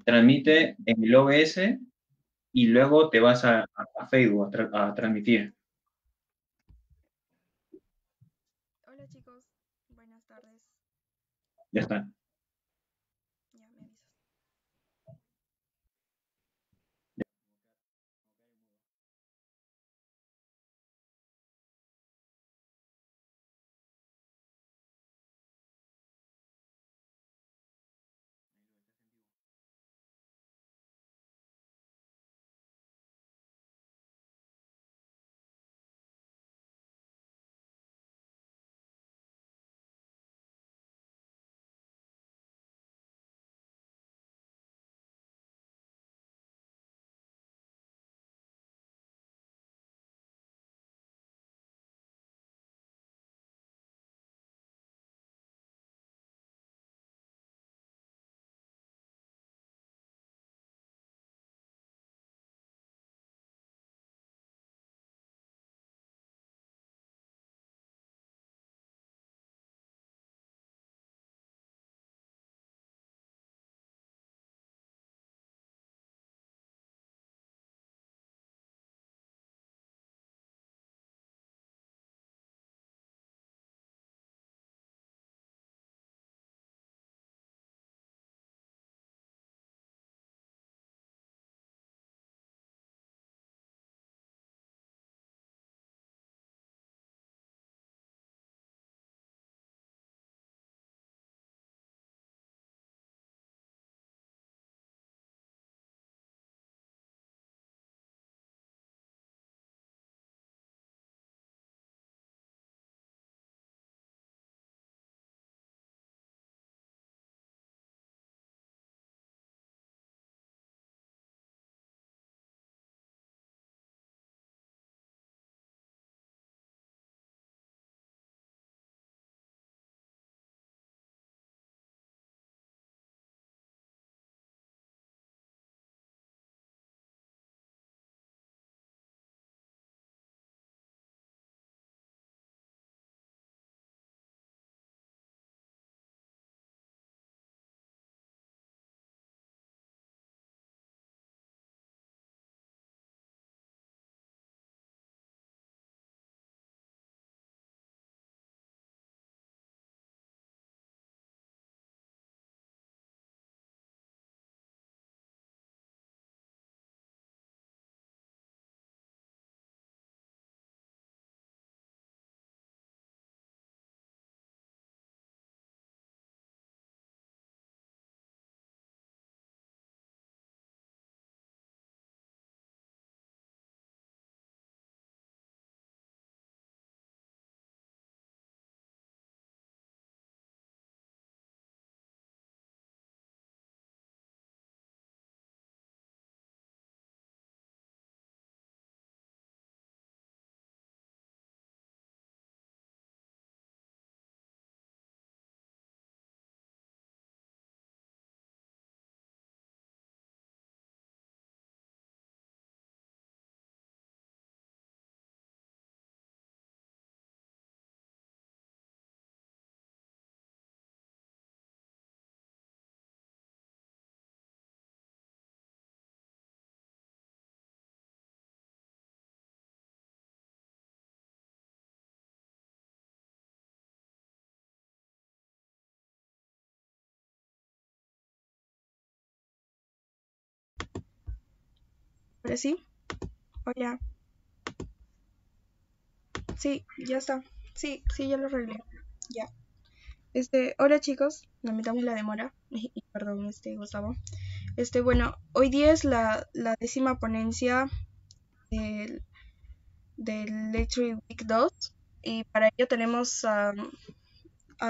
transmite en el OBS y luego te vas a Facebook a transmitir. Hola chicos, buenas tardes. Ya está. Ya me avisas. Ahora sí, hola. Sí, ya está. Sí, sí, ya lo arreglé. Ya. Hola chicos, lamentamos la demora. Y perdón, Gustavo. Bueno, hoy día es la 10ª ponencia del, del Electric Week 2 y para ello tenemos a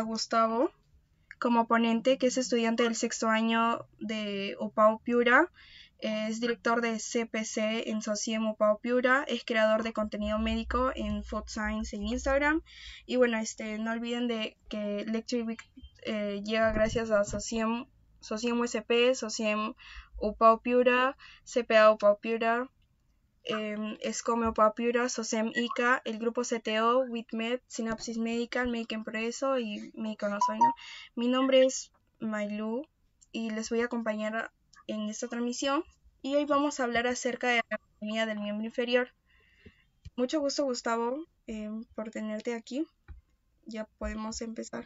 Gustavo como ponente, que es estudiante del 6º año de UPAU Piura. Es director de CPC en Sociem UPAU Piura, es creador de contenido médico en Food Science en Instagram. Y bueno, no olviden de que Lecture Week llega gracias a Sociem USP, Sociem UPAU Piura, CPA UPAU Piura, Escome UPAU Piura, SOCEM ICA, el grupo CTO, WITMED, Sinapsis Medical, Make en Progreso y Médico No Soy, ¿no? Mi nombre es Mailu y les voy a acompañar en esta transmisión y hoy vamos a hablar acerca de la anatomía del miembro inferior. Mucho gusto, Gustavo, por tenerte aquí. Ya podemos empezar.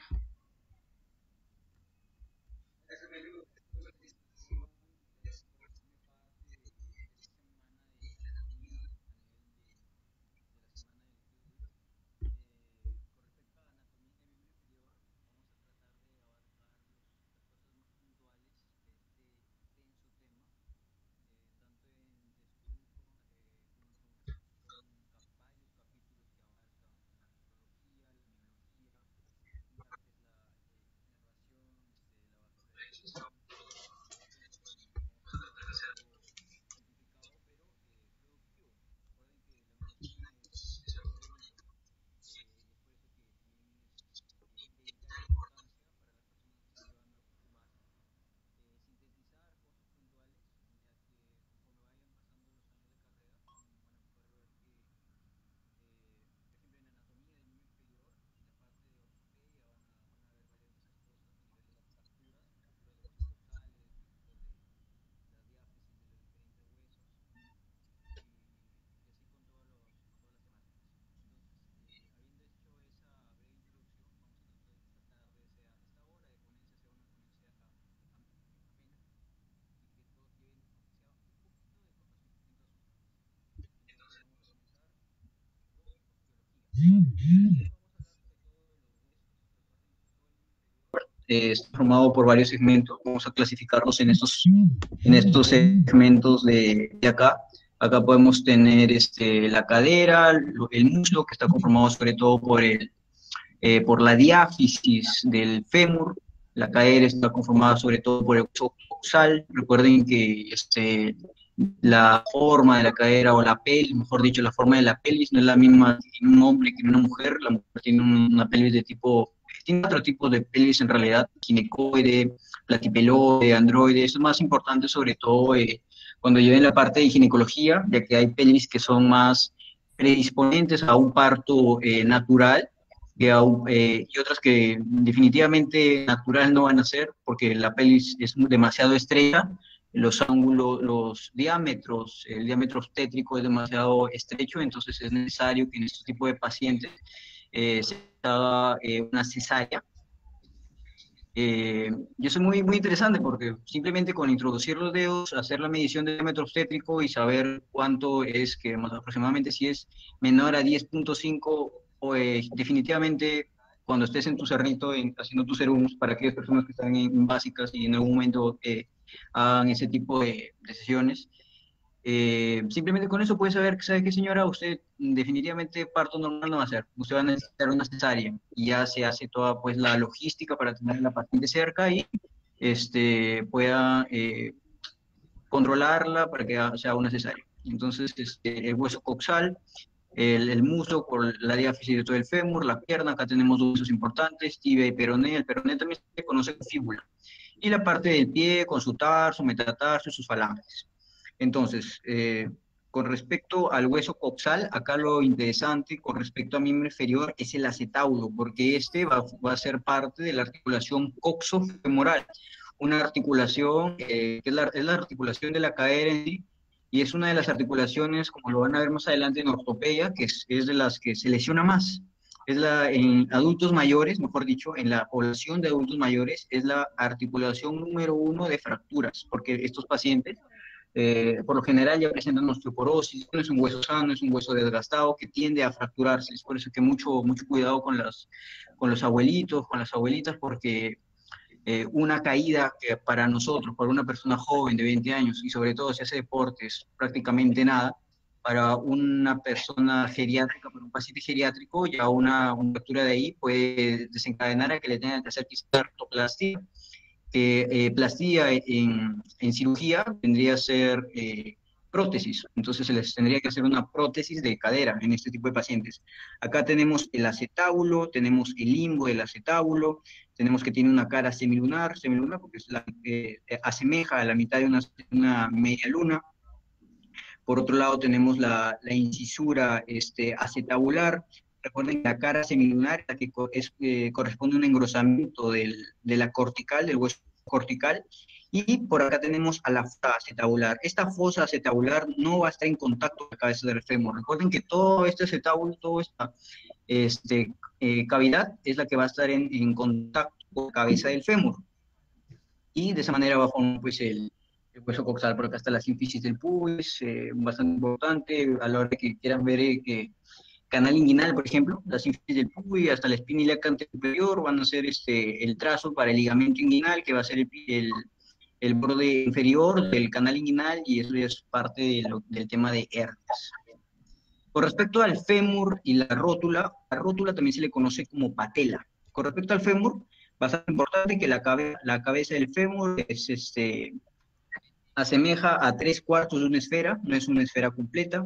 Está formado por varios segmentos. Vamos a clasificarlos en estos segmentos de acá. Acá podemos tener la cadera, el muslo, que está conformado sobre todo por la diáfisis del fémur. La cadera está conformada sobre todo por el hueso coxal. Recuerden que la forma de la cadera o la pelvis, mejor dicho, la forma de la pelvis no es la misma en un hombre que en una mujer. La mujer tiene una pelvis de tipo, tiene otro tipo de pelvis en realidad, ginecoide, platipeloide, androide. Esto es más importante sobre todo cuando lleven la parte de ginecología, ya que hay pelvis que son más predisponentes a un parto natural y otras que definitivamente natural no van a ser porque la pelvis es demasiado estrecha, los ángulos, el diámetro obstétrico es demasiado estrecho, entonces es necesario que en este tipo de pacientes se haga una cesárea. Y eso es muy interesante porque simplemente con introducir los dedos, hacer la medición del diámetro obstétrico y saber cuánto es, que más aproximadamente si es menor a 10.5, o definitivamente cuando estés en tu cerrito haciendo tus serums, para aquellas personas que están en básicas y en algún momento hagan ese tipo de sesiones, simplemente con eso puede saber que, ¿sabe qué, señora? Usted definitivamente parto normal no va a hacer. Usted va a necesitar una cesárea. Y ya se hace toda pues la logística para tener a la paciente cerca y pueda controlarla para que sea una cesárea. Entonces, el hueso coxal, el muslo por la diáfisis de todo el fémur, la pierna, acá tenemos dos huesos importantes, tibia y peroné. El peroné también se conoce como fíbula. Y la parte del pie con su tarso, metatarso y sus falanges. Entonces, con respecto al hueso coxal, acá lo interesante con respecto al miembro inferior es el acetábulo, porque este va a ser parte de la articulación coxofemoral, una articulación que es la articulación de la cadera en sí, y es una de las articulaciones, como lo van a ver más adelante en ortopedia, que es de las que se lesiona más. En adultos mayores, mejor dicho, en la población de adultos mayores, es la articulación número uno de fracturas, porque estos pacientes por lo general ya presentan osteoporosis, no es un hueso sano, es un hueso desgastado que tiende a fracturarse. Es por eso que mucho cuidado con los abuelitos, con las abuelitas, porque una caída que para nosotros, para una persona joven de 20 años, y sobre todo si hace deportes, prácticamente nada, para una persona geriátrica, para un paciente geriátrico, ya una fractura de ahí puede desencadenar a que le tengan que hacer quizás artroplastia, plastía en cirugía vendría a ser prótesis, entonces se les tendría que hacer una prótesis de cadera en este tipo de pacientes. Acá tenemos el acetábulo, tenemos el limbo del acetábulo, tenemos que tiene una cara semilunar porque asemeja a la mitad de una media luna. Por otro lado tenemos la incisura acetabular. Recuerden que la cara semilunar es la que corresponde a un engrosamiento de la cortical, del hueso cortical, y por acá tenemos a la fosa acetabular. Esta fosa acetabular no va a estar en contacto con la cabeza del fémur. Recuerden que todo este acetábulo, toda esta cavidad es la que va a estar en contacto con la cabeza del fémur. Y de esa manera va a formar pues, el hueso coxal. Por acá está la sínfisis del pubis, bastante importante a la hora que quieran ver canal inguinal, por ejemplo, la sínfisis del pubis hasta la espina ilíaca anterior van a ser el trazo para el ligamento inguinal, que va a ser el borde inferior del canal inguinal, y eso es parte del tema de hernias. Con respecto al fémur y la rótula también se le conoce como patela. Con respecto al fémur, bastante importante que la cabeza del fémur asemeja a 3/4 de una esfera, no es una esfera completa.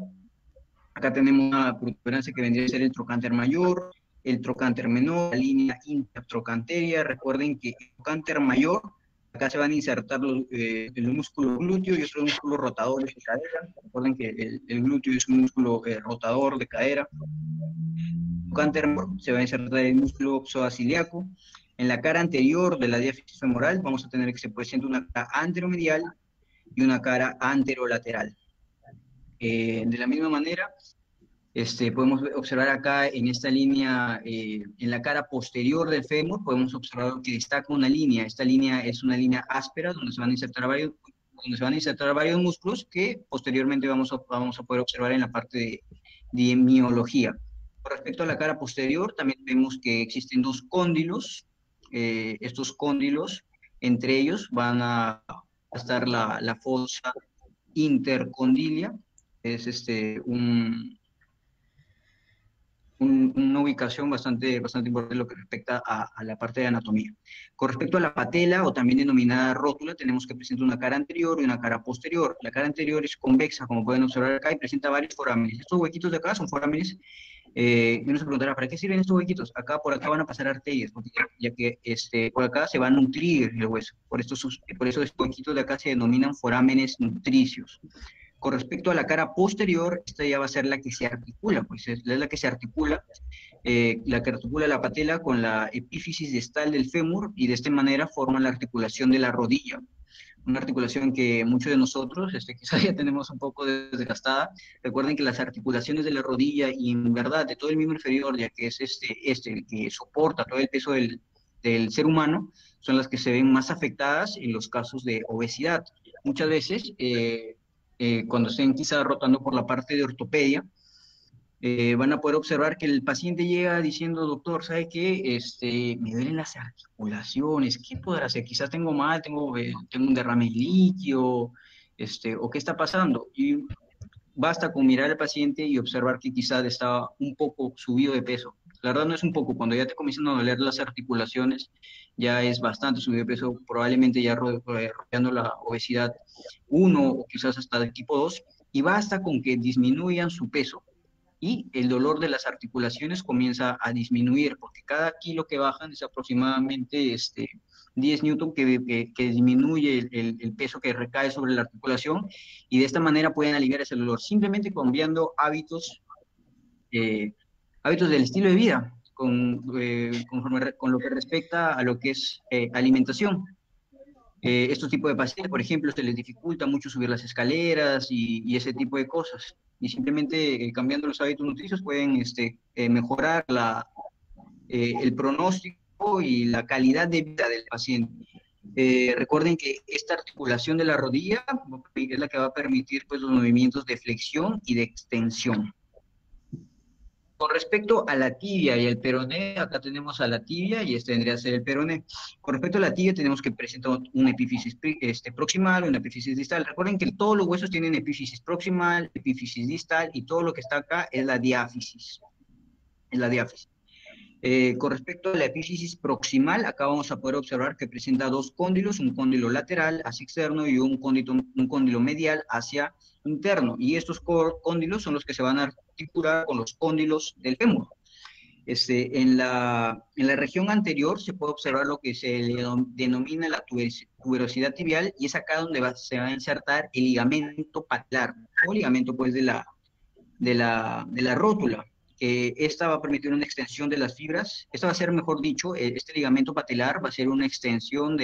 Acá tenemos una protuberancia que vendría a ser el trocánter mayor, el trocánter menor, la línea intertrocanteria. Recuerden que el trocánter mayor, acá se van a insertar el músculo glúteo y otros músculos rotadores de cadera. Recuerden que el glúteo es un músculo rotador de cadera. El trocánter menor se va a insertar el músculo psoasiliaco. En la cara anterior de la diáfisis femoral vamos a tener que se presenta una cara anteromedial y una cara anterolateral. De la misma manera, podemos observar acá en esta línea, en la cara posterior del fémur, podemos observar que destaca una línea. Esta línea es una línea áspera donde se van a insertar varios músculos que posteriormente vamos a poder observar en la parte de miología. Con respecto a la cara posterior, también vemos que existen dos cóndilos. Estos cóndilos, entre ellos van a estar la fosa intercondilia, es una ubicación bastante importante en lo que respecta a la parte de anatomía. Con respecto a la patela, o también denominada rótula, tenemos que presentar una cara anterior y una cara posterior. La cara anterior es convexa, como pueden observar acá, y presenta varios forámenes. Estos huequitos de acá son forámenes. Y uno se preguntará, ¿para qué sirven estos huequitos? Por acá van a pasar arterias, ya que por acá se va a nutrir el hueso. Por eso estos huequitos de acá se denominan forámenes nutricios. Con respecto a la cara posterior, esta ya va a ser la que se articula, pues es la que se articula, la que articula la patela con la epífisis distal del fémur, y de esta manera forma la articulación de la rodilla. Una articulación que muchos de nosotros quizás ya tenemos un poco desgastada. Recuerden que las articulaciones de la rodilla y en verdad de todo el miembro inferior, ya que es el que soporta todo el peso del ser humano, son las que se ven más afectadas en los casos de obesidad. Muchas veces, cuando estén quizás rotando por la parte de ortopedia, van a poder observar que el paciente llega diciendo, doctor, ¿sabe qué? Me duelen las articulaciones, ¿qué podrá hacer? Quizás tengo tengo un derrame líquido, o ¿qué está pasando? Y basta con mirar al paciente y observar que quizás está un poco subido de peso. La verdad no es un poco, cuando ya te comienzan a doler las articulaciones, ya es bastante subido de peso, probablemente ya rodeando la obesidad 1 o quizás hasta de tipo 2, y basta con que disminuyan su peso y el dolor de las articulaciones comienza a disminuir, porque cada kilo que bajan es aproximadamente 10 newton que disminuye el peso que recae sobre la articulación, y de esta manera pueden aliviar ese dolor, simplemente cambiando hábitos del estilo de vida, con lo que respecta a lo que es alimentación. Estos tipos de pacientes, por ejemplo, se les dificulta mucho subir las escaleras y ese tipo de cosas. Y simplemente cambiando los hábitos nutricios pueden mejorar el pronóstico y la calidad de vida del paciente. Recuerden que esta articulación de la rodilla es la que va a permitir pues, los movimientos de flexión y de extensión. Con respecto a la tibia y el peroné, acá tenemos a la tibia y este vendría a ser el peroné. Con respecto a la tibia tenemos que presentar una epífisis proximal, una epífisis distal. Recuerden que todos los huesos tienen epífisis proximal, epífisis distal, y todo lo que está acá es la diáfisis. Es la diáfisis. Con respecto a la epífisis proximal, acá vamos a poder observar que presenta dos cóndilos, un cóndilo lateral hacia externo y un cóndilo medial hacia interno, y estos cóndilos son los que se van a articular con los cóndilos del fémur. En la región anterior se puede observar lo que se le denomina la tuberosidad tibial, y es acá donde se va a insertar el ligamento patelar, o ligamento pues de la rótula. Esta va a permitir una extensión de las fibras. Esta va a ser, mejor dicho, este ligamento patelar va a ser una extensión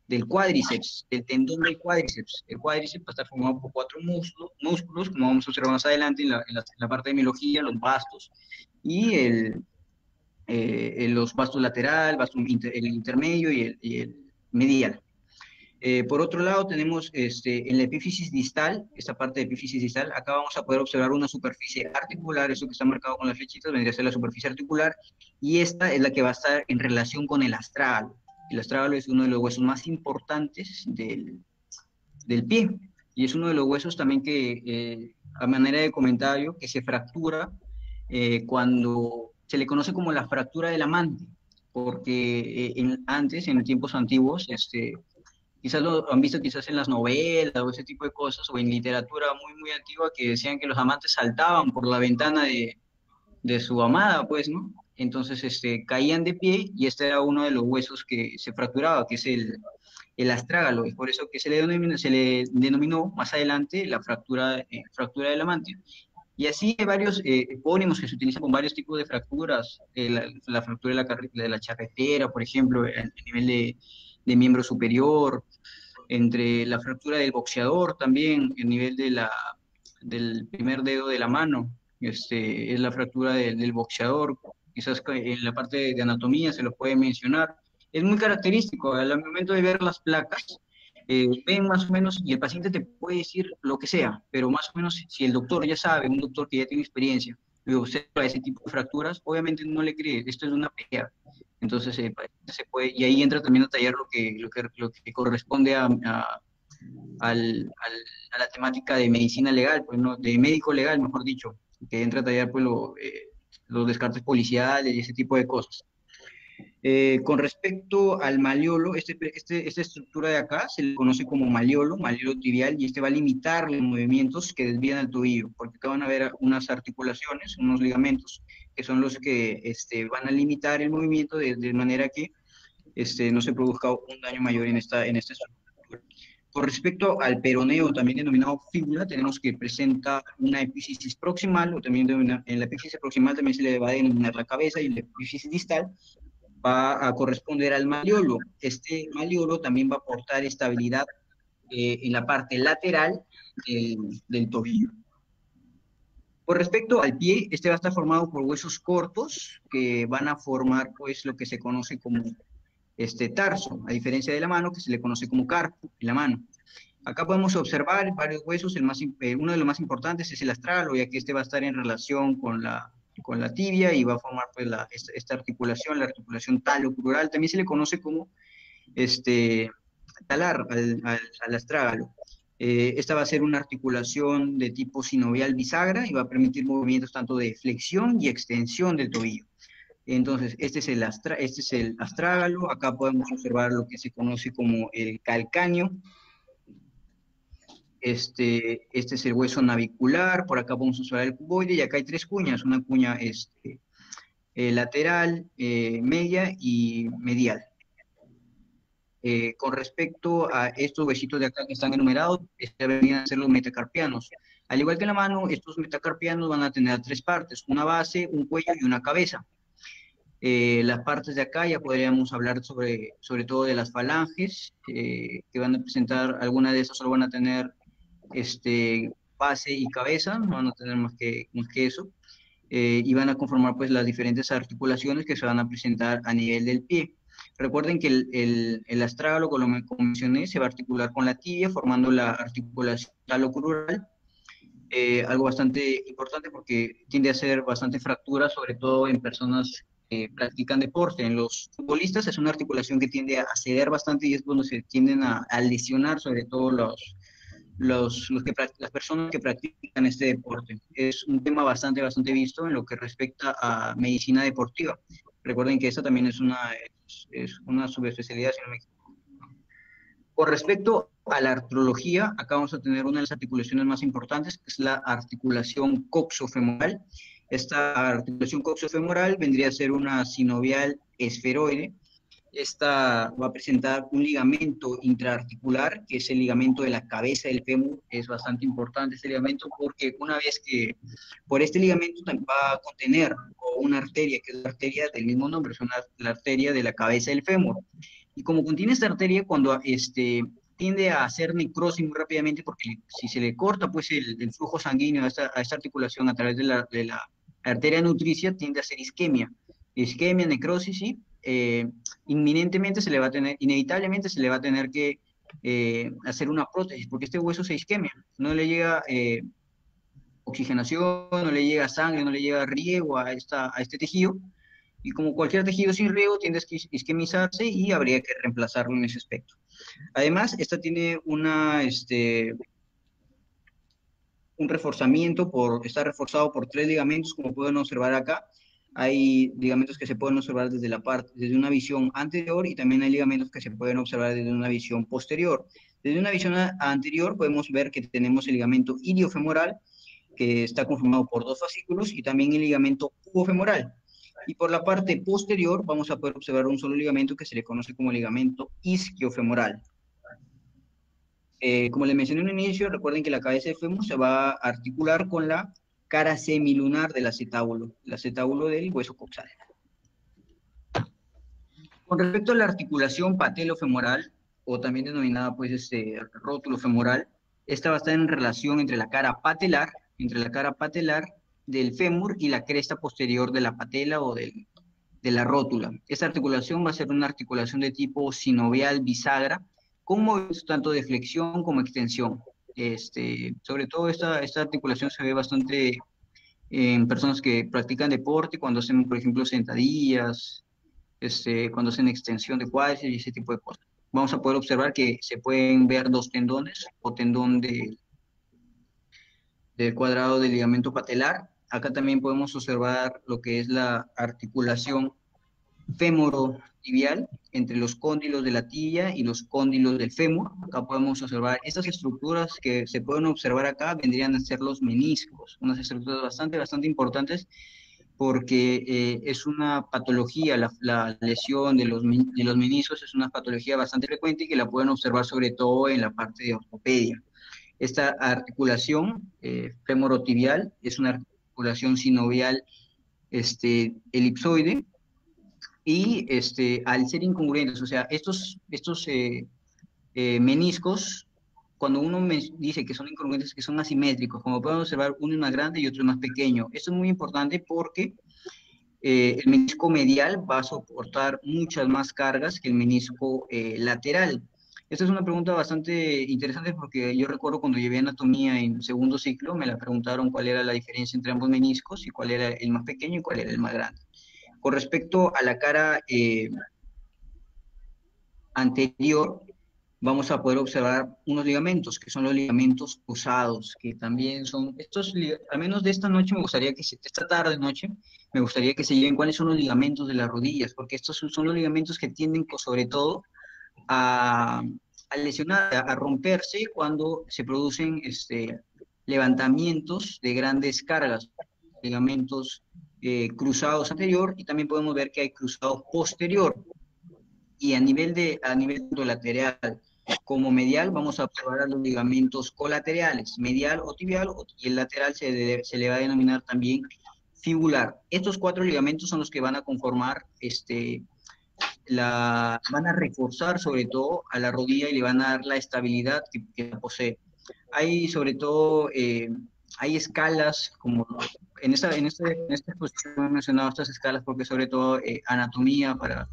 del cuádriceps, del tendón del cuádriceps. El cuádriceps va a estar formado por cuatro músculos, como vamos a observar más adelante en la parte de miología, los bastos, y los bastos lateral, el intermedio y el medial. Por otro lado, tenemos en la epífisis distal, esta parte de epífisis distal, acá vamos a poder observar una superficie articular, eso que está marcado con las flechitas vendría a ser la superficie articular, y esta es la que va a estar en relación con el astrágalo. El astrágalo es uno de los huesos más importantes del pie, y es uno de los huesos también que, a manera de comentario, que se fractura cuando se le conoce como la fractura del amante, porque antes, en tiempos antiguos, quizás lo han visto quizás en las novelas o ese tipo de cosas, o en literatura muy antigua, que decían que los amantes saltaban por la ventana de su amada, pues, ¿no? Entonces, caían de pie y este era uno de los huesos que se fracturaba, que es el astrágalo, es por eso que se le denominó más adelante la fractura del amante. Y así hay varios epónimos que se utilizan con varios tipos de fracturas, la fractura de la charretera, por ejemplo, a nivel de miembro superior, entre la fractura del boxeador también, el nivel del primer dedo de la mano, es la fractura del boxeador, quizás en la parte de anatomía se lo puede mencionar. Es muy característico, al momento de ver las placas, ven más o menos, y el paciente te puede decir lo que sea, pero más o menos si el doctor ya sabe, un doctor que ya tiene experiencia, y observa ese tipo de fracturas, obviamente no le cree, esto es una pelea. Entonces, se puede, y ahí entra también a tallar lo que corresponde a la temática de medicina legal, pues, ¿no? De médico legal, mejor dicho, que entra a tallar pues, los descartes policiales y ese tipo de cosas. Con respecto al maleolo, esta estructura de acá se le conoce como maleolo tibial, y este va a limitar los movimientos que desvían al tobillo, porque acá van a haber unas articulaciones, unos ligamentos, que son los que van a limitar el movimiento de manera que no se produzca un daño mayor en esta estructura. Con respecto al peroneo, también denominado fíbula, tenemos que presenta una epífisis proximal, o también en la epífisis proximal también se le va a denominar la cabeza, y la epífisis distal va a corresponder al maleolo. Este maleolo también va a aportar estabilidad en la parte lateral del tobillo. Con respecto al pie, este va a estar formado por huesos cortos que van a formar pues lo que se conoce como tarso, a diferencia de la mano, que se le conoce como carpo en la mano. Acá podemos observar varios huesos, uno de los más importantes es el astrágalo, ya que este va a estar en relación con la tibia y va a formar pues, esta articulación, la articulación talocrural, también se le conoce como talar al astrágalo. Esta va a ser una articulación de tipo sinovial bisagra y va a permitir movimientos tanto de flexión y extensión del tobillo. Entonces, este es el astrágalo, acá podemos observar lo que se conoce como el calcáneo. Este es el hueso navicular, por acá podemos observar el cuboide, y acá hay tres cuñas, una cuña lateral, media y medial. Con respecto a estos huesitos de acá que están enumerados, deberían ser los metacarpianos. Al igual que en la mano, estos metacarpianos van a tener tres partes, una base, un cuello y una cabeza. Las partes de acá ya podríamos hablar sobre todo de las falanges, que van a presentar, algunas de esas solo van a tener base y cabeza, no van a tener más que eso, y van a conformar pues las diferentes articulaciones que se van a presentar a nivel del pie. Recuerden que el astrágalo, como mencioné, se va a articular con la tibia, formando la articulación talocrural, algo bastante importante porque tiende a ser bastante fractura, sobre todo en personas que practican deporte. En los futbolistas es una articulación que tiende a ceder bastante y es cuando se tienden a lesionar, sobre todo las personas que practican este deporte. Es un tema bastante visto en lo que respecta a medicina deportiva. Recuerden que esta también es una subespecialidad, si no me equivoco. Con respecto a la artrología, acá vamos a tener una de las articulaciones más importantes, que es la articulación coxofemoral. Esta articulación coxofemoral vendría a ser una sinovial esferoide. Esta va a presentar un ligamento intraarticular, que es el ligamento de la cabeza del fémur. Es bastante importante este ligamento porque una vez que por este ligamento va a contener una arteria, que es la arteria del mismo nombre, es la arteria de la cabeza del fémur. Y como contiene esta arteria, cuando tiende a hacer necrosis muy rápidamente, porque si se le corta pues el flujo sanguíneo a esta articulación a través de la arteria nutricia, tiende a hacer isquemia. Isquemia, necrosis, y inminentemente se le va a tener, inevitablemente se le va a tener que hacer una prótesis, porque este hueso se isquemia, no le llega oxigenación, no le llega sangre, no le llega riego a este tejido, y como cualquier tejido sin riego tiende a isquemizarse y habría que reemplazarlo en ese aspecto. Además, esta tiene un reforzamiento, está reforzado por 3 ligamentos, como pueden observar acá. Hay ligamentos que se pueden observar desde una visión anterior, y también hay ligamentos que se pueden observar desde una visión posterior. Desde una visión anterior podemos ver que tenemos el ligamento iliofemoral, que está conformado por 2 fascículos, y también el ligamento pubofemoral. Y por la parte posterior vamos a poder observar un solo ligamento que se le conoce como ligamento isquiofemoral. Como les mencioné en un inicio, recuerden que la cabeza del fémur se va a articular con la cara semilunar del acetábulo del hueso coxal. Con respecto a la articulación patelofemoral, o también denominada pues rótulo femoral, esta va a estar en relación entre la cara patelar del fémur y la cresta posterior de la patela o de la rótula. Esta articulación va a ser una articulación de tipo sinovial bisagra, con movimientos tanto de flexión como extensión. Sobre todo esta articulación se ve bastante en personas que practican deporte, cuando hacen, por ejemplo, sentadillas, cuando hacen extensión de cuádriceps y ese tipo de cosas. Vamos a poder observar que se pueden ver 2 tendones, o tendón del cuadrado del ligamento patelar. Acá también podemos observar lo que es la articulación femorotibial entre los cóndilos de la tibia y los cóndilos del fémur. Acá podemos observar estas estructuras que se pueden observar acá, vendrían a ser los meniscos, unas estructuras bastante importantes, porque es una patología, la lesión de los meniscos es una patología bastante frecuente y que la pueden observar sobre todo en la parte de ortopedia. Esta articulación femorotibial es una articulación sinovial elipsoide, y al ser incongruentes, o sea, estos meniscos, cuando uno dice que son incongruentes, que son asimétricos, como pueden observar, uno es más grande y otro es más pequeño. Esto es muy importante porque el menisco medial va a soportar muchas más cargas que el menisco lateral. Esta es una pregunta bastante interesante, porque yo recuerdo cuando llevé anatomía en segundo ciclo, me la preguntaron cuál era la diferencia entre ambos meniscos y cuál era el más pequeño y cuál era el más grande. Con respecto a la cara anterior, vamos a poder observar unos ligamentos, que son los ligamentos cruzados, que también son, al menos de esta noche me gustaría que, esta tarde noche, me gustaría que se lleven cuáles son los ligamentos de las rodillas, porque estos son los ligamentos que tienden sobre todo a lesionar, a romperse cuando se producen levantamientos de grandes cargas, ligamentos cruzados anterior, y también podemos ver que hay cruzados posterior. Y a nivel tanto lateral como medial, vamos a observar los ligamentos colaterales, medial o tibial, y el lateral se le va a denominar también fibular. Estos 4 ligamentos son los que van a conformar, van a reforzar sobre todo a la rodilla y le van a dar la estabilidad que posee. Hay sobre todo, hay escalas, como en esta exposición he mencionado estas escalas porque sobre todo anatomía para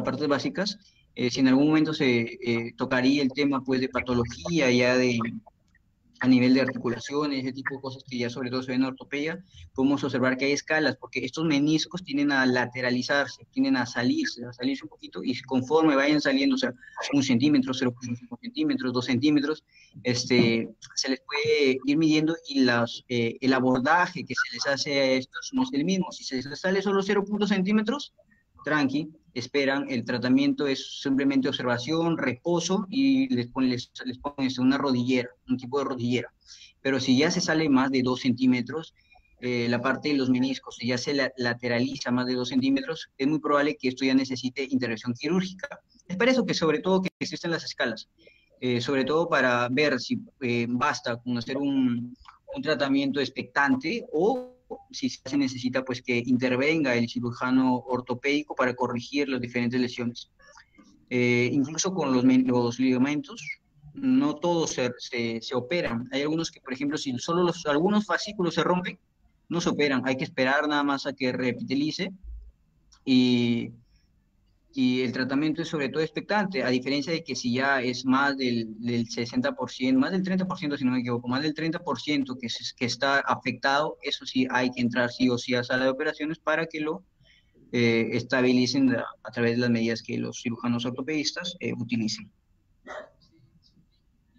partes básicas. Si en algún momento se tocaría el tema pues de patología ya a nivel de articulaciones, ese tipo de cosas que ya sobre todo se ven en ortopedia, podemos observar que hay escalas, porque estos meniscos tienden a lateralizarse, tienden a salirse un poquito, y conforme vayan saliendo, o sea, 1 centímetro, 0,5 centímetros, 2 centímetros, se les puede ir midiendo, y el abordaje que se les hace a estos no es el mismo. Si se les sale solo 0,5 centímetros, tranqui, esperan, el tratamiento es simplemente observación, reposo, y les ponen una rodillera, un tipo de rodillera. Pero si ya se sale más de 2 centímetros, la parte de los meniscos, si ya se lateraliza más de 2 centímetros, es muy probable que esto ya necesite intervención quirúrgica. Es para eso que sobre todo que existen las escalas, sobre todo para ver si basta con hacer un tratamiento expectante, o si se necesita pues que intervenga el cirujano ortopédico para corregir las diferentes lesiones. Incluso con los ligamentos, no todos se operan. Hay algunos que, por ejemplo, si solo algunos fascículos se rompen, no se operan. Hay que esperar nada más a que repitilice y, y el tratamiento es sobre todo expectante, a diferencia de que si ya es más del 60%, más del 30% si no me equivoco, más del 30% que está afectado, eso sí hay que entrar sí o sí a sala de operaciones para que lo estabilicen a través de las medidas que los cirujanos ortopedistas utilicen.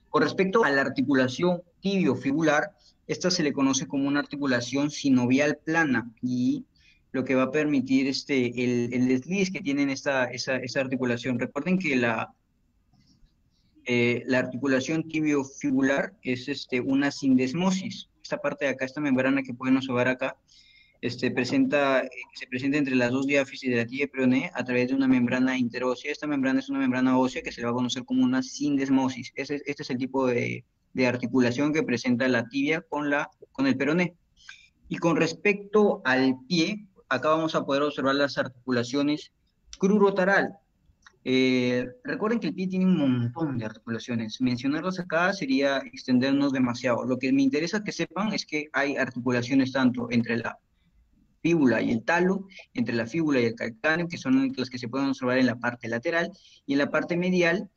Con respecto a la articulación tibio-fibular, esta se le conoce como una articulación sinovial plana y lo que va a permitir el desliz que tienen esa articulación. Recuerden que la articulación tibio-fibular es una sindesmosis. Esta parte de acá, esta membrana que pueden observar acá, se presenta entre las dos diáfisis de la tibia y peroné a través de una membrana interósea. Esta membrana es una membrana ósea que se le va a conocer como una sindesmosis. Este es el tipo de articulación que presenta la tibia con el peroné. Y con respecto al pie, acá vamos a poder observar las articulaciones crurotaral. Recuerden que el pie tiene un montón de articulaciones. Mencionarlas acá sería extendernos demasiado. Lo que me interesa que sepan es que hay articulaciones tanto entre la fíbula y el talo, entre la fíbula y el calcáneo, que son las que se pueden observar en la parte lateral, y en la parte medial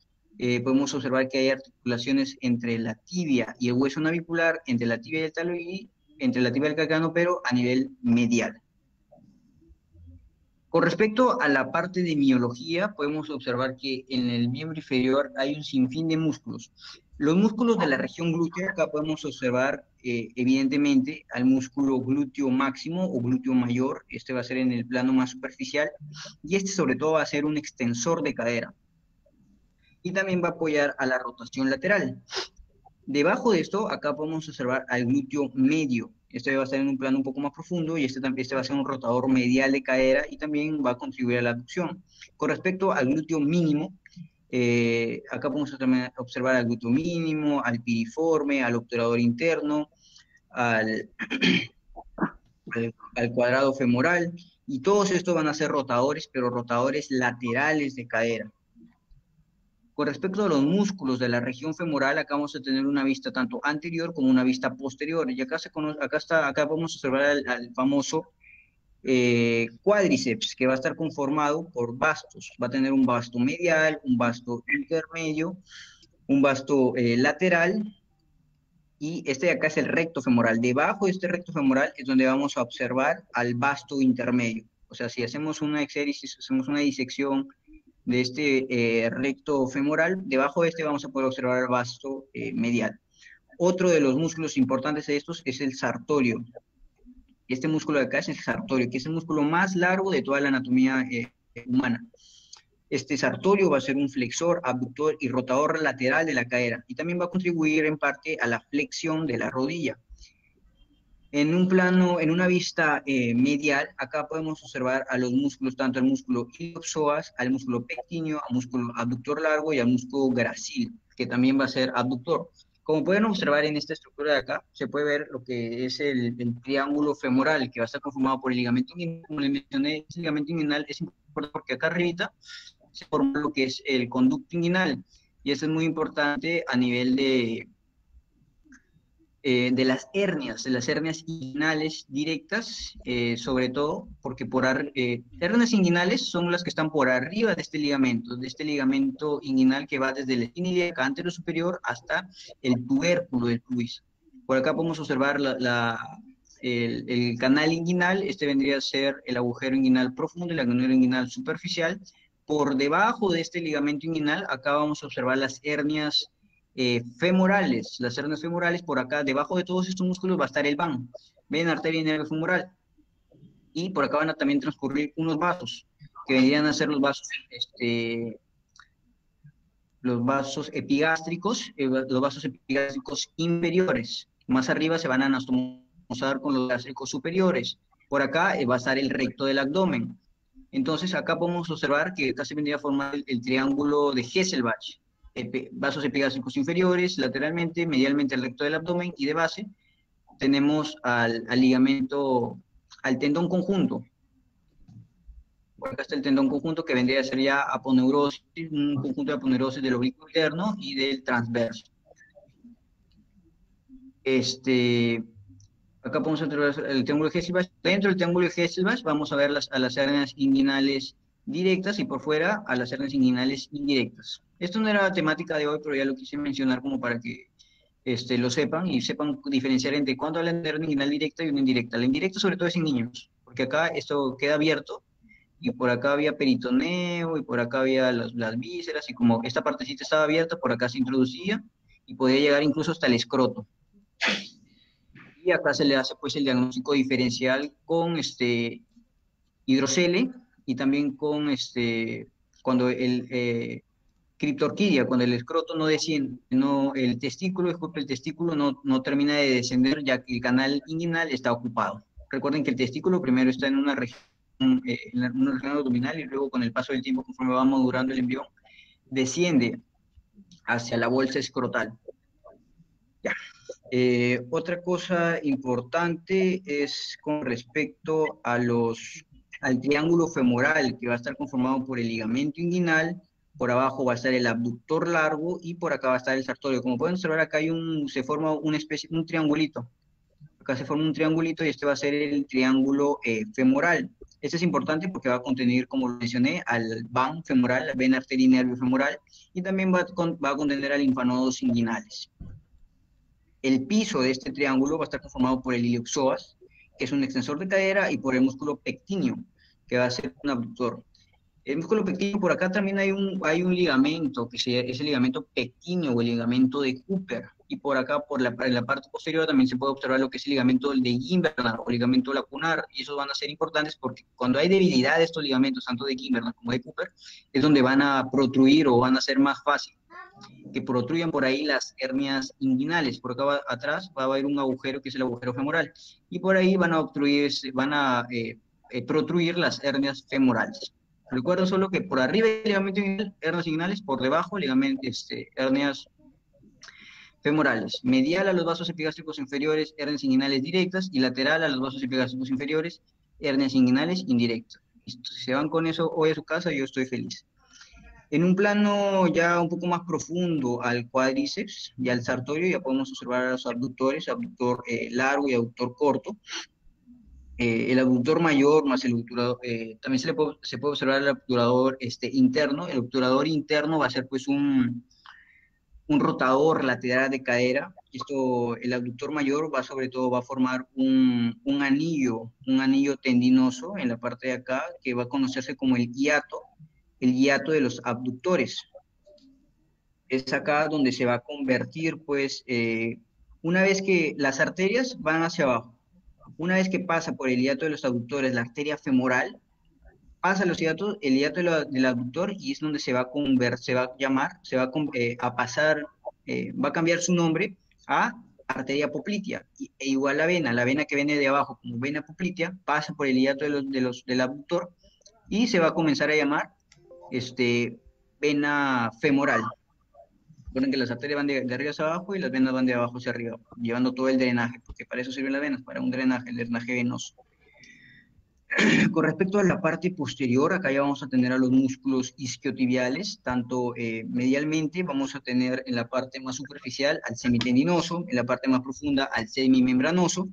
podemos observar que hay articulaciones entre la tibia y el hueso navicular, entre la tibia y el talo y entre la tibia y el calcáneo, pero a nivel medial. Con respecto a la parte de miología, podemos observar que en el miembro inferior hay un sinfín de músculos. Los músculos de la región glútea, acá podemos observar evidentemente al músculo glúteo máximo o glúteo mayor, este va a ser en el plano más superficial, y este sobre todo va a ser un extensor de cadera. Y también va a apoyar a la rotación lateral. Debajo de esto, acá podemos observar al glúteo medio. Este va a estar en un plano un poco más profundo y este va a ser un rotador medial de cadera y también va a contribuir a la abducción. Con respecto al glúteo mínimo, acá podemos también observar al glúteo mínimo, al piriforme, al obturador interno, al, al cuadrado femoral, y todos estos van a ser rotadores, pero rotadores laterales de cadera. Con respecto a los músculos de la región femoral, acá vamos a tener una vista tanto anterior como una vista posterior. Y acá podemos observar al famoso cuádriceps, que va a estar conformado por bastos. Va a tener un basto medial, un basto intermedio, un basto lateral, y este de acá es el recto femoral. Debajo de este recto femoral es donde vamos a observar al basto intermedio. O sea, si hacemos una exéresis, hacemos una disección de este recto femoral, debajo de este vamos a poder observar el basto medial. Otro de los músculos importantes de estos es el sartorio. Este músculo de acá es el sartorio, que es el músculo más largo de toda la anatomía humana. Este sartorio va a ser un flexor, abductor y rotador lateral de la cadera, y también va a contribuir en parte a la flexión de la rodilla. En un plano, en una vista medial, acá podemos observar a los músculos, tanto al músculo iliopsoas, al músculo pectíneo, al músculo abductor largo y al músculo gracil, que también va a ser abductor. Como pueden observar en esta estructura de acá, se puede ver lo que es el triángulo femoral, que va a estar conformado por el ligamento inguinal. Como les mencioné, el ligamento inguinal es importante porque acá arribita se forma lo que es el conducto inguinal, y eso es muy importante a nivel de las hernias inguinales directas, sobre todo porque hernias inguinales son las que están por arriba de este ligamento inguinal que va desde la espina ilíaca anterior superior hasta el tubérculo del pubis. Por acá podemos observar el canal inguinal. Este vendría a ser el agujero inguinal profundo y el agujero inguinal superficial. Por debajo de este ligamento inguinal, acá vamos a observar las hernias femorales. Las hernias femorales, por acá, debajo de todos estos músculos va a estar el van, ven, arteria y nervio femoral. Y por acá van a también transcurrir unos vasos, que vendrían a ser los vasos epigástricos inferiores. Más arriba se van a anastomosar con los gástricos superiores. Por acá va a estar el recto del abdomen. Entonces acá podemos observar que acá se vendría a formar el triángulo de Hesselbach. Vasos epigástricos inferiores, lateralmente, medialmente el recto del abdomen, y de base tenemos al ligamento, al tendón conjunto. Por acá está el tendón conjunto que vendría a ser ya aponeurosis, un conjunto de aponeurosis del oblicuo interno y del transverso. Acá podemos observar el triángulo de Hesselbach. Dentro del triángulo de Hesselbach vamos a ver a las hernias inguinales directas y por fuera a las hernias inguinales indirectas. Esto no era la temática de hoy, pero ya lo quise mencionar como para que lo sepan y sepan diferenciar entre cuándo hablan de hernia inguinal directa y una indirecta. La indirecta sobre todo es en niños, porque acá esto queda abierto y por acá había peritoneo y por acá había las vísceras y como esta partecita estaba abierta, por acá se introducía y podía llegar incluso hasta el escroto. Y acá se le hace pues el diagnóstico diferencial con hidrocele y también con cuando criptorquidia, cuando el escroto no desciende, el testículo, disculpe, el testículo no termina de descender ya que el canal inguinal está ocupado. Recuerden que el testículo primero está en una región, una región abdominal y luego con el paso del tiempo, conforme va madurando el embrión, desciende hacia la bolsa escrotal. Ya. Otra cosa importante es con respecto al triángulo femoral, que va a estar conformado por el ligamento inguinal, por abajo va a estar el abductor largo y por acá va a estar el sartorio. Como pueden observar, acá se forma un triangulito. Acá se forma un triangulito y este va a ser el triángulo femoral. Este es importante porque va a contener, como lo mencioné, al van femoral, la vena, arteria y nervio femoral, y también va a contener a linfanodos inguinales. El piso de este triángulo va a estar conformado por el iliopsoas, que es un extensor de cadera, y por el músculo pectíneo, que va a ser un abductor. El músculo pectíneo, por acá también hay un ligamento, que es el ligamento pectíneo o el ligamento de Cooper. Y por acá, en la parte posterior, también se puede observar lo que es el ligamento de Gimbernard o ligamento lacunar. Y esos van a ser importantes porque cuando hay debilidad de estos ligamentos, tanto de Gimbernard como de Cooper, es donde van a protruir o van a ser más fácil que protruyan por ahí las hernias inguinales. Por acá atrás va a haber un agujero que es el agujero femoral. Y por ahí van a protruir las hernias femorales. Recuerden solo que por arriba el ligamento inguinal, hernias inguinales, por debajo hernias femorales. Medial a los vasos epigástricos inferiores, hernias inguinales directas, y lateral a los vasos epigástricos inferiores, hernias inguinales indirectas. Listo. Si se van con eso hoy a su casa, yo estoy feliz. En un plano ya un poco más profundo al cuádriceps y al sartorio, ya podemos observar a los abductores, abductor largo y abductor corto. El abductor mayor más el obturador, también se puede observar el obturador interno. El obturador interno va a ser pues un rotador lateral de cadera. El abductor mayor sobre todo va a formar un anillo tendinoso en la parte de acá, que va a conocerse como el hiato de los abductores. Es acá donde se va a convertir, pues, una vez que las arterias van hacia abajo, una vez que pasa por el hiato de los abductores, la arteria femoral, pasa el hiato del abductor y es donde va a cambiar su nombre a arteria poplitea, e igual la vena que viene de abajo como vena poplitea, pasa por el hiato del abductor y se va a comenzar a llamar vena femoral. Recuerden que las arterias van de arriba hacia abajo y las venas van de abajo hacia arriba, llevando todo el drenaje, porque para eso sirven las venas, para un drenaje, el drenaje venoso. Con respecto a la parte posterior, acá ya vamos a tener a los músculos isquiotibiales, tanto medialmente vamos a tener en la parte más superficial al semitendinoso, en la parte más profunda al semimembranoso,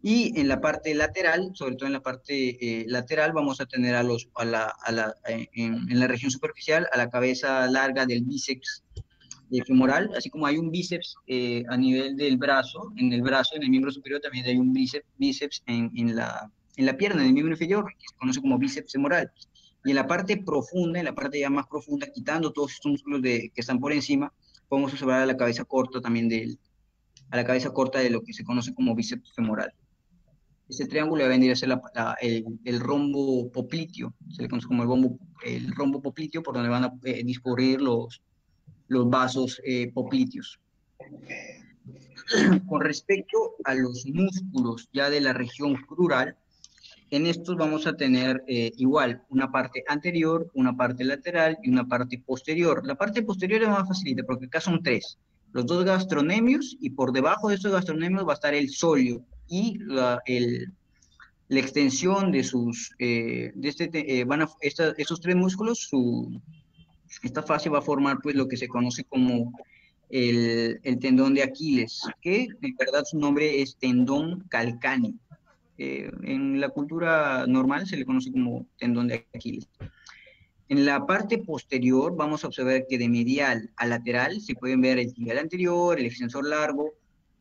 y en la parte lateral, sobre todo en la parte lateral, vamos a tener en la región superficial a la cabeza larga del bíceps femoral, así como hay un bíceps a nivel del brazo, en el miembro superior también hay un bíceps en la pierna, en el miembro inferior, que se conoce como bíceps femoral. Y en la parte profunda, en la parte ya más profunda, quitando todos estos músculos que están por encima, podemos observar a la cabeza corta también a la cabeza corta de lo que se conoce como bíceps femoral. Este triángulo va a venir a ser el rombo popliteo, se le conoce como el rombo popliteo, por donde van a discurrir los vasos popliteos. Con respecto a los músculos ya de la región crural, en estos vamos a tener igual una parte anterior, una parte lateral y una parte posterior. La parte posterior es más facilita porque acá son tres. Los dos gastronemios y por debajo de estos gastronemios va a estar el sóleo y La extensión de estos tres músculos, esta fase va a formar pues lo que se conoce como el tendón de Aquiles, que en verdad su nombre es tendón calcáneo. En la cultura normal se le conoce como tendón de Aquiles. En la parte posterior vamos a observar que de medial a lateral se pueden ver el tibial anterior, el extensor largo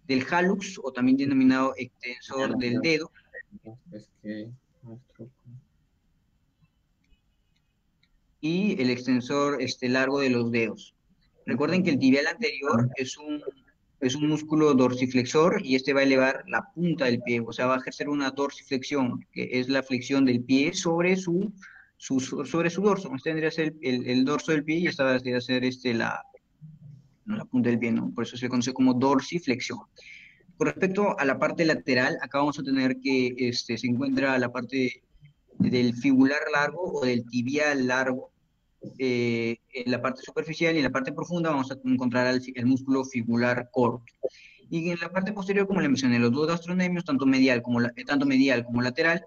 del hallux, o también denominado extensor del dedo, Es que nuestro... y el extensor largo de los dedos. Recuerden que el tibial anterior es un músculo dorsiflexor y este va a elevar la punta del pie, o sea, va a ejercer una dorsiflexión, que es la flexión del pie sobre sobre su dorso. Este tendría que ser el dorso del pie y esta va a ser la punta del pie, ¿no? Por eso se conoce como dorsiflexión. Con respecto a la parte lateral, acá vamos a tener que se encuentra la parte del fibular largo o del tibial largo. En la parte superficial y en la parte profunda vamos a encontrar el músculo fibular corto. Y en la parte posterior, como le mencioné, los dos gastronemios, tanto medial como lateral,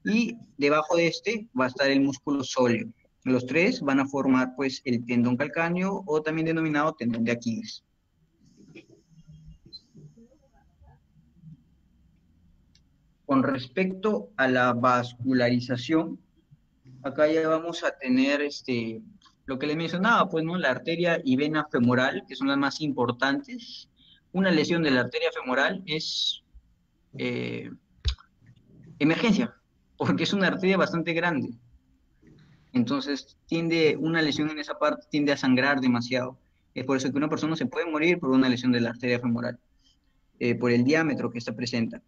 y debajo de este va a estar el músculo sóleo. Los tres van a formar pues el tendón calcáneo, o también denominado tendón de Aquiles. Con respecto a la vascularización, acá ya vamos a tener lo que le mencionaba, pues, ¿no? La arteria y vena femoral, que son las más importantes. Una lesión de la arteria femoral es emergencia, porque es una arteria bastante grande. Entonces, una lesión en esa parte tiende a sangrar demasiado. Es por eso que una persona se puede morir por una lesión de la arteria femoral, por el diámetro que esta presenta.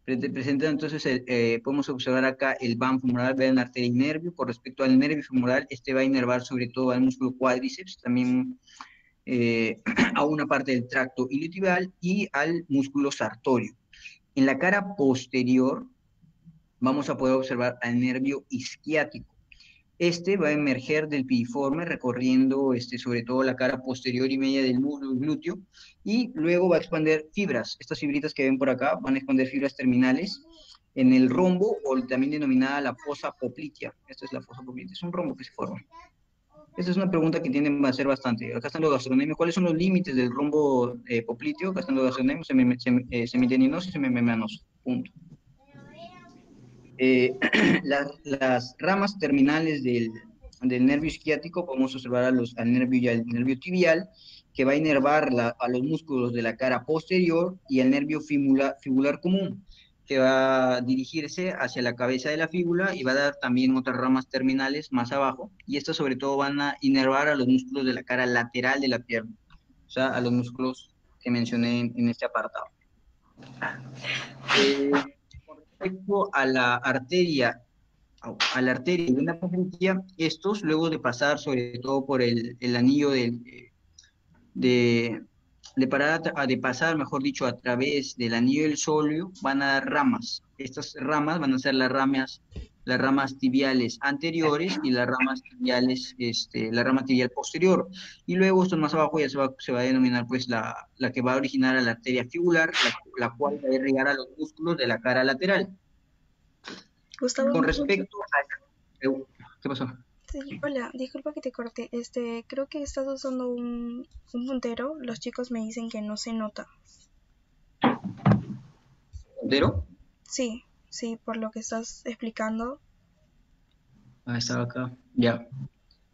Entonces, podemos observar acá el ván femoral, vean arteria y nervio. Con respecto al nervio femoral, este va a inervar sobre todo al músculo cuádriceps, también a una parte del tracto iliotibial y al músculo sartorio. En la cara posterior vamos a poder observar al nervio isquiático. Este va a emerger del piriforme recorriendo sobre todo la cara posterior y media del muslo glúteo, y luego va a expandir fibras. Estas fibritas que ven por acá van a expandir fibras terminales en el rombo, o también denominada la fosa poplitea. Esta es la fosa poplitea, es un rombo que se forma. Esta es una pregunta que tienden a hacer bastante. Acá están los gastronemios. ¿Cuáles son los límites del rombo popliteo? Acá están los gastronemios, semitendinoso y semimembranoso. Punto. Las ramas terminales del nervio isquiático, podemos observar al nervio y al nervio tibial, que va a inervar a los músculos de la cara posterior, y el nervio fibular común, que va a dirigirse hacia la cabeza de la fíbula y va a dar también otras ramas terminales más abajo, y estas sobre todo van a inervar a los músculos de la cara lateral de la pierna, o sea, a los músculos que mencioné en este apartado. Con respecto a la arteria y vena poplitea, estos, luego de pasar sobre todo por el anillo de pasar, mejor dicho, a través del anillo del sóleo, van a dar ramas. Estas ramas van a ser las ramas tibiales anteriores y las ramas tibiales, la rama tibial posterior. Y luego, esto más abajo ya se va a denominar pues la que va a originar a la arteria fibular, la cual va a irrigar a los músculos de la cara lateral. Gustavo, Con respecto a... ¿Qué pasó? sí, hola, disculpa que te corte. Creo que estás usando un puntero. Los chicos me dicen que no se nota. ¿Puntero? Sí, por lo que estás explicando. Ah, estaba acá. Ya.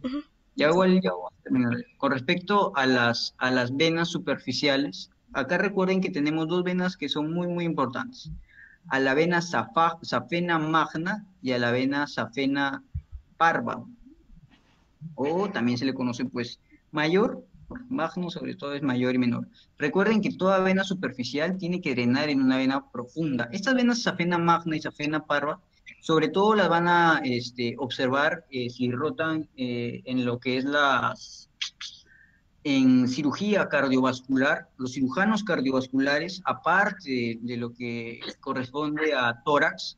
Ujú. Ya igual ya vamos a terminar. Con respecto a las venas superficiales, acá recuerden que tenemos dos venas que son muy, muy importantes. A la vena safena magna y a la vena safena parva. O también se le conoce pues mayor, magno sobre todo es mayor y menor. Recuerden que toda vena superficial tiene que drenar en una vena profunda. Estas venas safena magna y safena parva, sobre todo las van a observar si rotan en lo que es en cirugía cardiovascular. Los cirujanos cardiovasculares, aparte de lo que corresponde a tórax,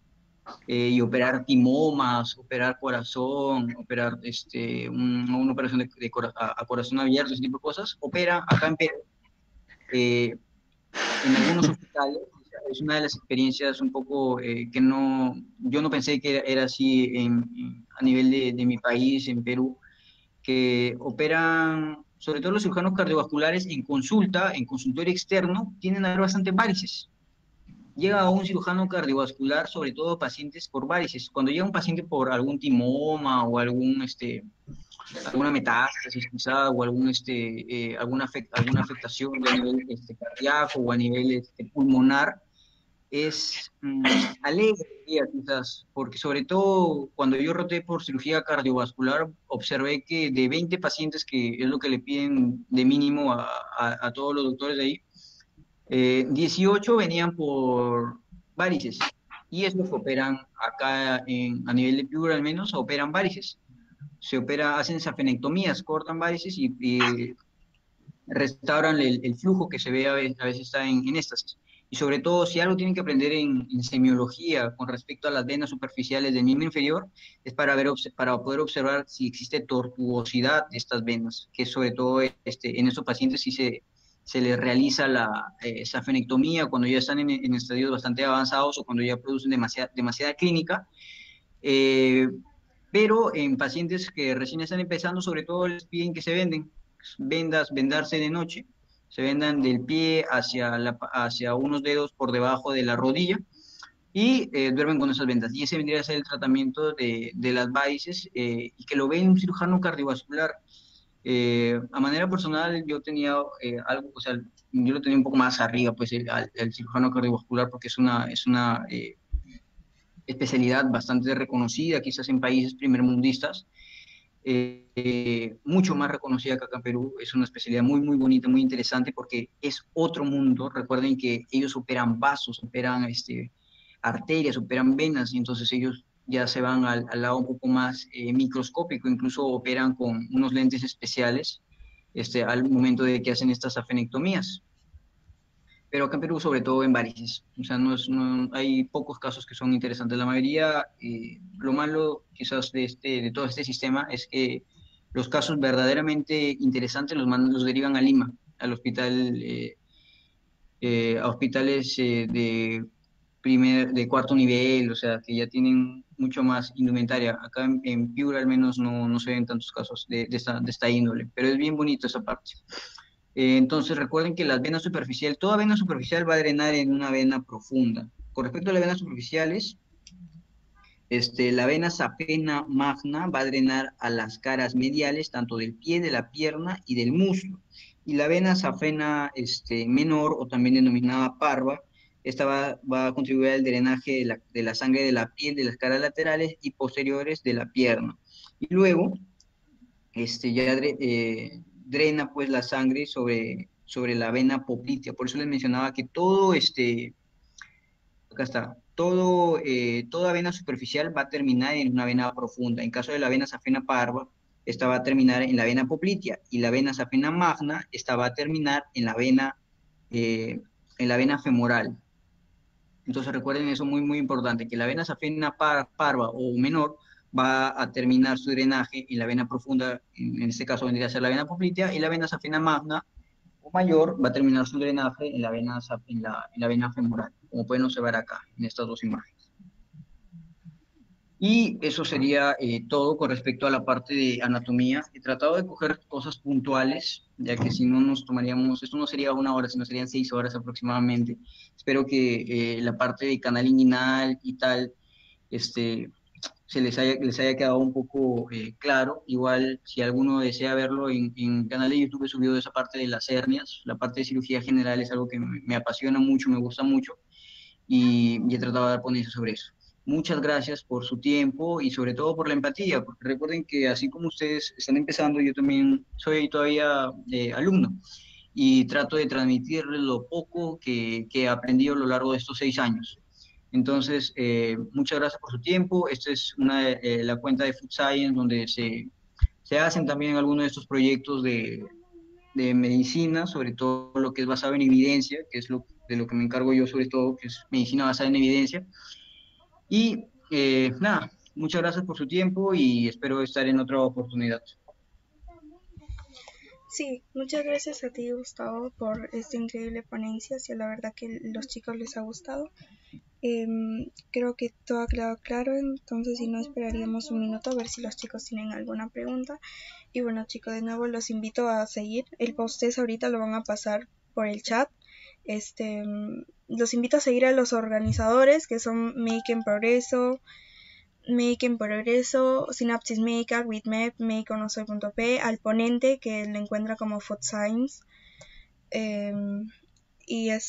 y operar timomas, operar corazón, operar una operación a corazón abierto, ese tipo de cosas, opera acá en Perú, en algunos hospitales, es una de las experiencias un poco que no, yo no pensé que era así a nivel de mi país, en Perú, que operan, sobre todo los cirujanos cardiovasculares, en consulta, en consultorio externo, tienen a ver bastantes varices. Llega a un cirujano cardiovascular, sobre todo pacientes por varices. Cuando llega un paciente por algún timoma o alguna metástasis quizá, o alguna afectación de nivel cardíaco o a nivel pulmonar, es alegre, diría, quizás, porque sobre todo cuando yo roté por cirugía cardiovascular, observé que de 20 pacientes, que es lo que le piden de mínimo a todos los doctores de ahí, 18 venían por varices, y esos operan acá a nivel de Piura al menos, operan varices. Hacen safenectomías, cortan varices y restauran el flujo que se ve a veces está en éstasis. Y sobre todo, si algo tienen que aprender en semiología con respecto a las venas superficiales del miembro inferior, es para poder observar si existe tortuosidad de estas venas, que sobre todo en estos pacientes sí se les realiza la safenectomía cuando ya están en estadios bastante avanzados o cuando ya producen demasiada clínica. Eh, pero en pacientes que recién están empezando, sobre todo les piden que se vendarse de noche, se vendan del pie hacia unos dedos por debajo de la rodilla y duermen con esas vendas. Y ese vendría a ser el tratamiento de las varices, y que lo ve un cirujano cardiovascular. A manera personal, yo tenía algo, o sea, yo lo tenía un poco más arriba, pues, el cirujano cardiovascular, porque es una especialidad bastante reconocida, quizás en países primermundistas, mucho más reconocida que acá en Perú. Es una especialidad muy, muy bonita, muy interesante, porque es otro mundo. Recuerden que ellos operan vasos, operan arterias, operan venas, y entonces ellos ya se van al lado un poco más microscópico, incluso operan con unos lentes especiales al momento de que hacen estas afenectomías, pero acá en Perú sobre todo en varices. O sea, hay pocos casos que son interesantes. La mayoría, lo malo quizás de todo este sistema es que los casos verdaderamente interesantes los derivan a Lima, al hospital, a hospitales de cuarto nivel, o sea, que ya tienen mucho más indumentaria. Acá en Piura al menos no se ven tantos casos de esta índole, pero es bien bonito esa parte. Entonces recuerden que toda vena superficial va a drenar en una vena profunda. Con respecto a las venas superficiales, la vena safena magna va a drenar a las caras mediales, tanto del pie, de la pierna y del muslo. Y la vena safena menor, o también denominada parva, esta va a contribuir al drenaje de la sangre de la piel, de las caras laterales y posteriores de la pierna. Y luego, drena pues la sangre sobre la vena poplitea. Por eso les mencionaba que acá está, toda vena superficial va a terminar en una vena profunda. En caso de la vena safena parva, esta va a terminar en la vena poplitea, y la vena safena magna, esta va a terminar en la vena femoral. Entonces recuerden eso, muy, muy importante, que la vena safena parva o menor va a terminar su drenaje en la vena profunda, en este caso vendría a ser la vena poplitea, y la vena safena magna o mayor va a terminar su drenaje en la vena femoral, como pueden observar acá en estas dos imágenes. Y eso sería todo con respecto a la parte de anatomía. He tratado de coger cosas puntuales, ya que si no nos tomaríamos, esto no sería 1 hora, sino serían 6 horas aproximadamente. Espero que la parte de canal inguinal y tal, les haya quedado un poco claro. Igual, si alguno desea verlo en canal de YouTube, he subido esa parte de las hernias. La parte de cirugía general es algo que me apasiona mucho, me gusta mucho, y he tratado de dar ponencia sobre eso. Muchas gracias por su tiempo y sobre todo por la empatía, porque recuerden que así como ustedes están empezando, yo también soy todavía alumno, y trato de transmitirles lo poco que he aprendido a lo largo de estos 6 años. Entonces, muchas gracias por su tiempo. Esta es la cuenta de Food Science, donde se hacen también algunos de estos proyectos de medicina, sobre todo lo que es basado en evidencia, que es de lo que me encargo yo sobre todo, que es medicina basada en evidencia. Y nada, muchas gracias por su tiempo y espero estar en otra oportunidad. Sí, muchas gracias a ti, Gustavo, por esta increíble ponencia. Sí, la verdad que los chicos les ha gustado. Creo que todo ha quedado claro, entonces si no esperaríamos un minuto a ver si los chicos tienen alguna pregunta. Y bueno, chicos, de nuevo los invito a seguir. El post ahorita lo van a pasar por el chat. Los invito a seguir a los organizadores que son Make en Progreso, Synapsis Maker, Witmap, Make o no soy.p, al ponente que lo encuentra como Food Science, y a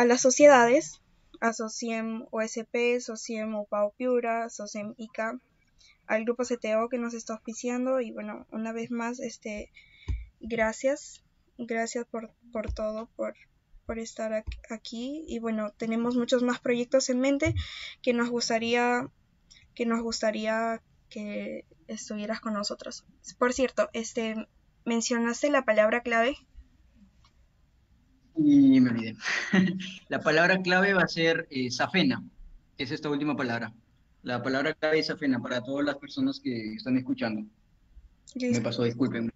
las sociedades, a SOCIEM OSP, SOCIEM Opao Piura, SOCIEM ICA, al grupo CTO que nos está auspiciando, y bueno, una vez más, gracias, gracias por todo, por estar aquí, y bueno, tenemos muchos más proyectos en mente que nos gustaría que estuvieras con nosotros. Por cierto, mencionaste la palabra clave. Y me olvidé. La palabra clave va a ser safena, que es esta última palabra. La palabra clave es safena para todas las personas que están escuchando. Me Listo. pasó, disculpen.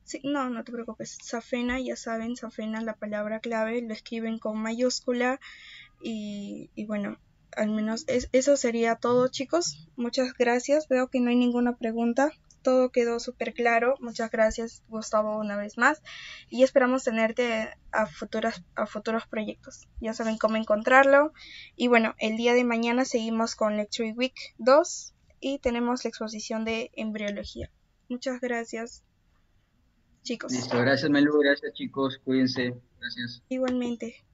Sí, no, no te preocupes. Safena, ya saben, Safena, la palabra clave, lo escriben con mayúscula y bueno, al menos eso sería todo, chicos. Muchas gracias. Veo que no hay ninguna pregunta. Todo quedó súper claro. Muchas gracias, Gustavo, una vez más. Y esperamos tenerte a futuros proyectos. Ya saben cómo encontrarlo. Y bueno, el día de mañana seguimos con Lecture Week 2 y tenemos la exposición de embriología. Muchas gracias, chicos. Listo, gracias Melu, gracias chicos, cuídense, gracias. Igualmente.